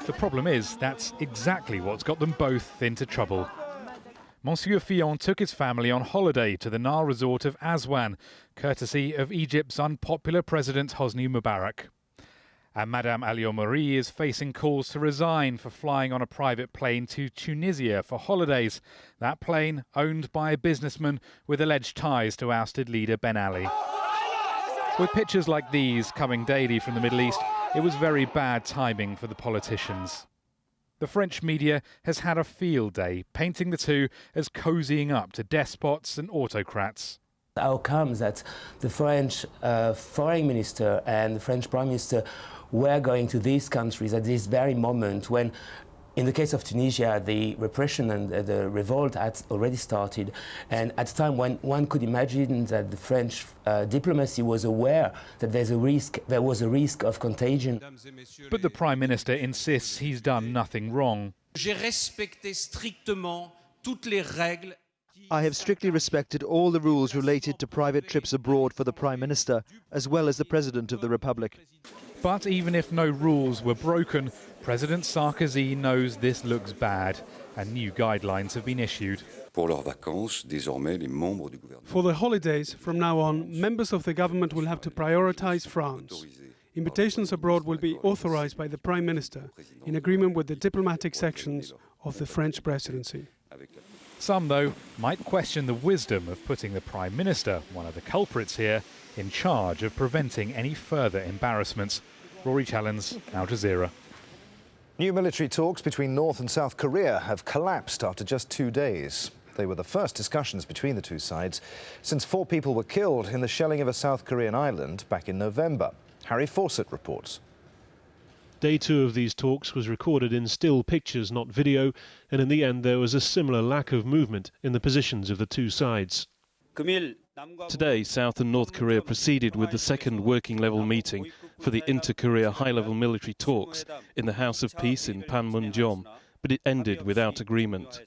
The problem is, that's exactly what's got them both into trouble. Monsieur Fillon took his family on holiday to the Nile resort of Aswan, courtesy of Egypt's unpopular president Hosni Mubarak. And Madame Alio-Marie is facing calls to resign for flying on a private plane to Tunisia for holidays. That plane owned by a businessman with alleged ties to ousted leader Ben Ali. With pictures like these coming daily from the Middle East, it was very bad timing for the politicians. The French media has had a field day, painting the two as cozying up to despots and autocrats. How comes that the French foreign minister and the French prime minister were going to these countries at this very moment when, in the case of Tunisia, the repression and the revolt had already started, and at a time when one could imagine that the French diplomacy was aware that there was a risk of contagion. But the Prime Minister insists he's done nothing wrong. I have strictly respected all the rules related to private trips abroad for the Prime Minister, as well as the President of the Republic. But even if no rules were broken, President Sarkozy knows this looks bad, and new guidelines have been issued. For the holidays, from now on, members of the government will have to prioritize France. Invitations abroad will be authorized by the Prime Minister, in agreement with the diplomatic sections of the French presidency. Some, though, might question the wisdom of putting the Prime Minister, one of the culprits here, in charge of preventing any further embarrassments. Rory Challens, Al Jazeera. New military talks between North and South Korea have collapsed after just 2 days. They were the first discussions between the two sides since 4 people were killed in the shelling of a South Korean island back in November. Harry Fawcett reports. Day 2 of these talks was recorded in still pictures, not video, and in the end there was a similar lack of movement in the positions of the two sides. Today, South and North Korea proceeded with the second working-level meeting for the inter-Korea high-level military talks in the House of Peace in Panmunjom, but it ended without agreement.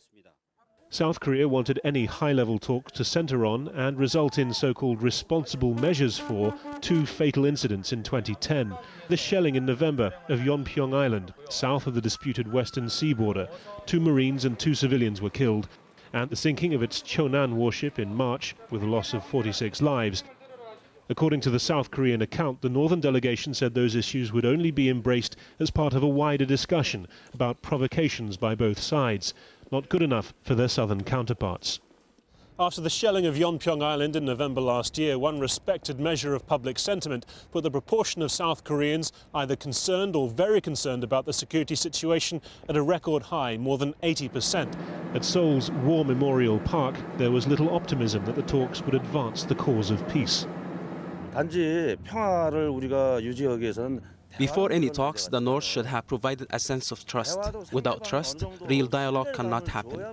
South Korea wanted any high-level talks to centre on and result in so-called responsible measures for 2 fatal incidents in 2010. The shelling in November of Yeonpyeong Island, south of the disputed Western Sea border. 2 Marines and 2 civilians were killed, and the sinking of its Chonan warship in March with the loss of 46 lives. According to the South Korean account, the northern delegation said those issues would only be embraced as part of a wider discussion about provocations by both sides. Not good enough for their southern counterparts. After the shelling of Yeonpyeong Island in November last year, one respected measure of public sentiment put the proportion of South Koreans either concerned or very concerned about the security situation at a record high, more than 80%. At Seoul's War Memorial Park, there was little optimism that the talks would advance the cause of peace. Before any talks, the North should have provided a sense of trust. Without trust, real dialogue cannot happen.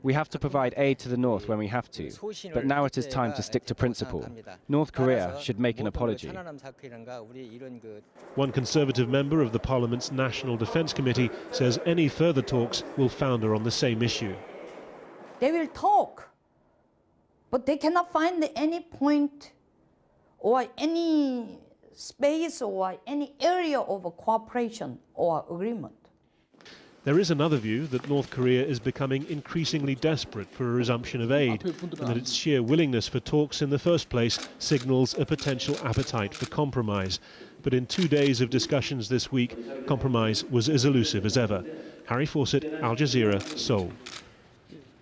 We have to provide aid to the North when we have to, but now it is time to stick to principle. North Korea should make an apology. One Conservative member of the Parliament's National Defence Committee says any further talks will founder on the same issue. They will talk, but they cannot find any point or any space or any area of cooperation or agreement. There is another view that North Korea is becoming increasingly desperate for a resumption of aid, and that its sheer willingness for talks in the first place signals a potential appetite for compromise. But in 2 days of discussions this week, compromise was as elusive as ever. Harry Fawcett, Al Jazeera, Seoul.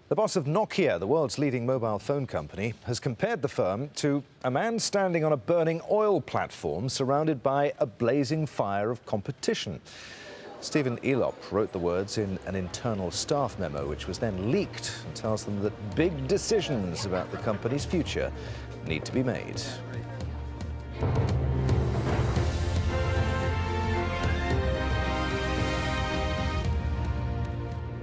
The boss of Nokia, the world's leading mobile phone company, has compared the firm to a man standing on a burning oil platform surrounded by a blazing fire of competition. Stephen Elop wrote the words in an internal staff memo, which was then leaked, and tells them that big decisions about the company's future need to be made.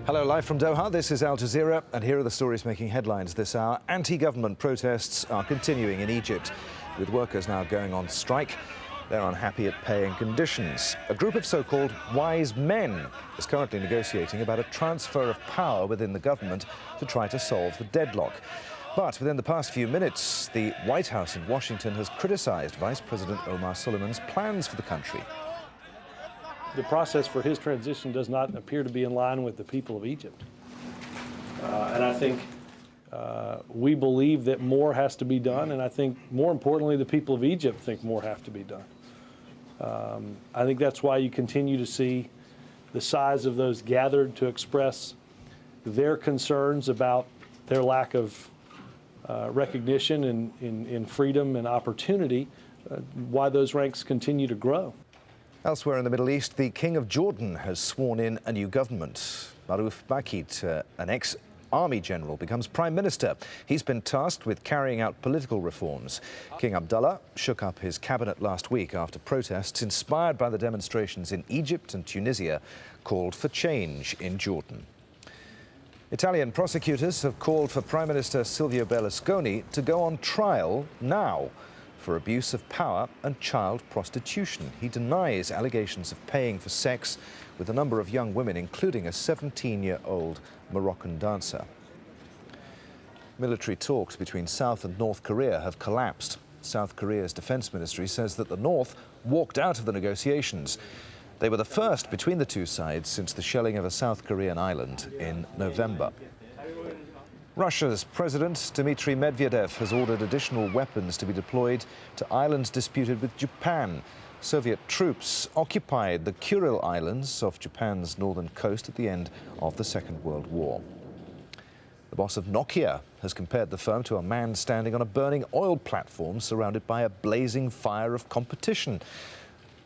Hello, live from Doha. This is Al Jazeera, and here are the stories making headlines this hour. Anti-government protests are continuing in Egypt, with workers now going on strike. They're unhappy at pay and conditions. A group of so-called wise men is currently negotiating about a transfer of power within the government to try to solve the deadlock. But within the past few minutes, the White House in Washington has criticized Vice President Omar Suleiman's plans for the country. The process for his transition does not appear to be in line with the people of Egypt. And I think we believe that more has to be done, and I think more importantly, the people of Egypt think more have to be done. I think that's why you continue to see the size of those gathered to express their concerns about their lack of recognition in freedom and opportunity, why those ranks continue to grow. Elsewhere in the Middle East, the King of Jordan has sworn in a new government. Maruf Bakit, an ex-army general, becomes prime minister. He's been tasked with carrying out political reforms. King Abdullah shook up his cabinet last week after protests inspired by the demonstrations in Egypt and Tunisia called for change in Jordan. Italian prosecutors have called for Prime Minister Silvio Berlusconi to go on trial now for abuse of power and child prostitution. He denies allegations of paying for sex with a number of young women, including a 17-year-old Moroccan dancer. Military talks between South and North Korea have collapsed. South Korea's defense ministry says that the North walked out of the negotiations. They were the first between the two sides since the shelling of a South Korean island in November. Russia's President Dmitry Medvedev has ordered additional weapons to be deployed to islands disputed with Japan. Soviet troops occupied the Kuril Islands off Japan's northern coast at the end of the Second World War. The boss of Nokia has compared the firm to a man standing on a burning oil platform surrounded by a blazing fire of competition.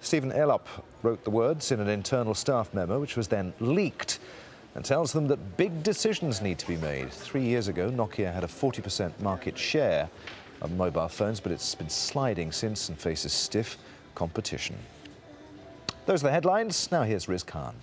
Stephen Elop wrote the words in an internal staff memo, which was then leaked, and tells them that big decisions need to be made. 3 years ago, Nokia had a 40% market share of mobile phones, but it's been sliding since and faces stiff competition. Those are the headlines. Now here's Riz Khan.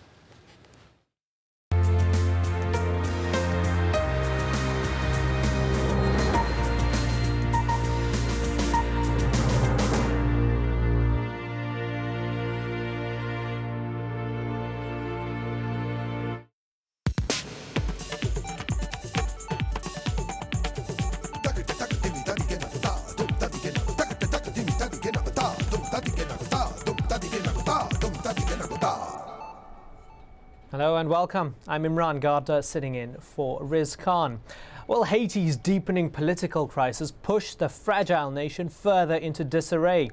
Hello and welcome. I'm Imran Gardner sitting in for Riz Khan. Well, Haiti's deepening political crisis pushed the fragile nation further into disarray.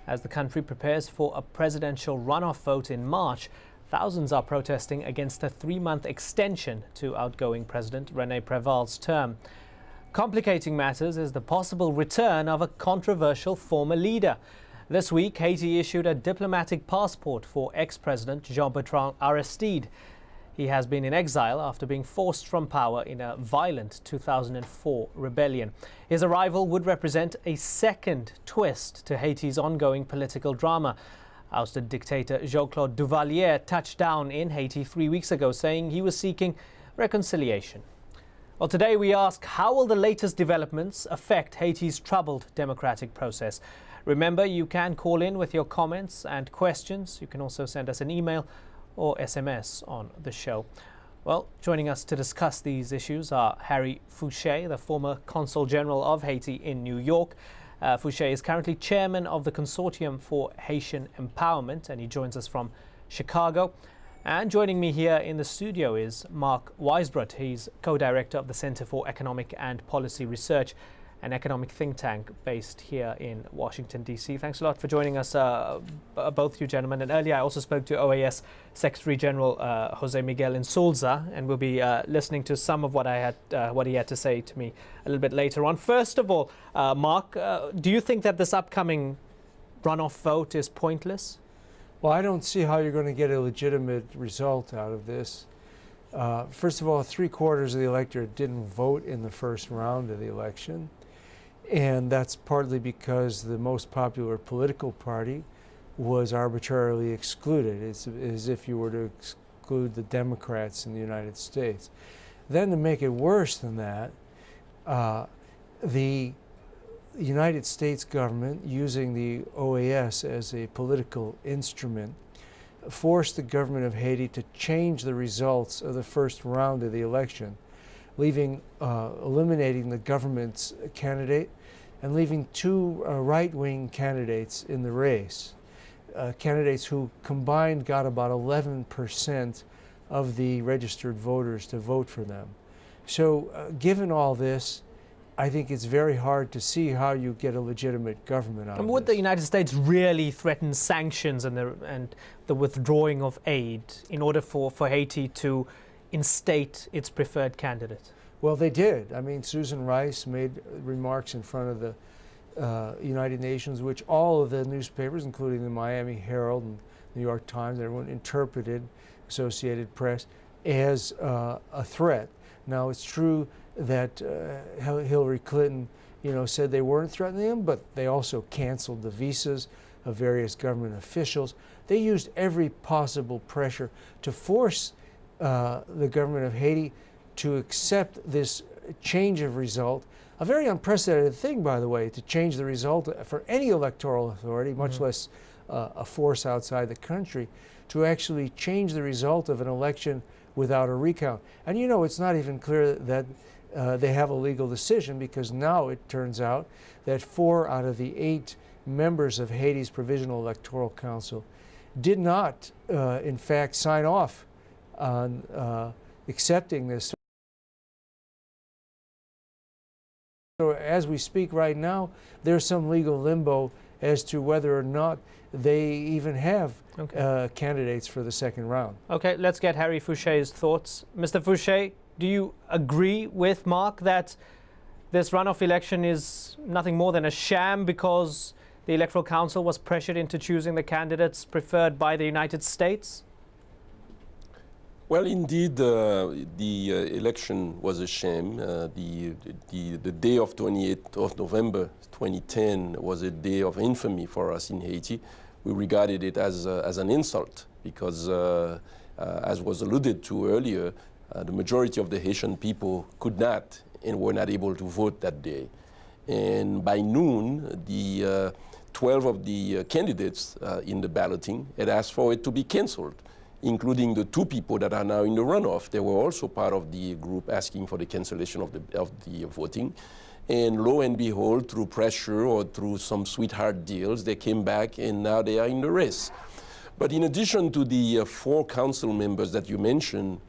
As the country prepares for a presidential runoff vote in March, thousands are protesting against a 3-month extension to outgoing President René Préval's term. Complicating matters is the possible return of a controversial former leader. This week, Haiti issued a diplomatic passport for ex-president Jean-Bertrand Aristide. He has been in exile after being forced from power in a violent 2004 rebellion. His arrival would represent a second twist to Haiti's ongoing political drama. Ousted dictator Jean-Claude Duvalier touched down in Haiti 3 weeks ago, saying he was seeking reconciliation. Well, today we ask, how will the latest developments affect Haiti's troubled democratic process? Remember, you can call in with your comments and questions. You can also send us an email or SMS on the show. Well, joining us to discuss these issues are Harry Fouché, the former Consul General of Haiti in New York. Fouché is currently chairman of the Consortium for Haitian Empowerment, and he joins us from Chicago. And joining me here in the studio is Mark Weisbrot. He's co-director of the Center for Economic and Policy Research, an economic think tank based here in Washington, D.C. Thanks a lot for joining us, both you gentlemen. And earlier I also spoke to OAS Secretary General Jose Miguel Insulza, and we'll be listening to some of what he had to say to me a little bit later on. First of all, Mark, do you think that this upcoming runoff vote is pointless? Well, I don't see how you're going to get a legitimate result out of this. First of all, 3/4 of the electorate didn't vote in the first round of the election. And that's partly because the most popular political party was arbitrarily excluded. It's as if you were to exclude the Democrats in the United States. Then to make it worse than that, the United States government, using the OAS as a political instrument, forced the government of Haiti to change the results of the first round of the election eliminating the government's candidate and leaving two right-wing candidates in the race. Candidates who combined got about 11% of the registered voters to vote for them. So given all this, I think it's very hard to see how you get a legitimate government out of Would this. the United States really threaten sanctions and the withdrawing of aid in order for Haiti to instate its preferred candidate? Well, they did. I mean, Susan Rice made remarks in front of the United Nations, which all of the newspapers, including the Miami Herald and New York Times, everyone interpreted, Associated Press, as a threat. Now, it's true that Hillary Clinton, said they weren't threatening them, but they also canceled the visas of various government officials. They used every possible pressure to force the government of Haiti to accept this change of result. A very unprecedented thing, by the way, to change the result for any electoral authority, much less a force outside the country, to actually change the result of an election without a recount. And it's not even clear that they have a legal decision, because now it turns out that 4 out of the 8 members of Haiti's Provisional Electoral Council did not, in fact, sign off on accepting this. So as we speak right now, there's some legal limbo as to whether or not they even have candidates for the second round. Okay, let's get Harry Fouché's thoughts. Mr. Fouché, do you agree with Mark that this runoff election is nothing more than a sham because the Electoral Council was pressured into choosing the candidates preferred by the United States? Well, indeed, the election was a shame. The day of 28th of November 2010 was a day of infamy for us in Haiti. We regarded it as an insult because, as was alluded to earlier, the majority of the Haitian people could not and were not able to vote that day. And by noon, the 12 of the candidates in the balloting had asked for it to be canceled, including the 2 people that are now in the runoff. They were also part of the group asking for the cancellation of the voting. And lo and behold, through pressure or through some sweetheart deals, they came back and now they are in the race. But in addition to the 4 council members that you mentioned,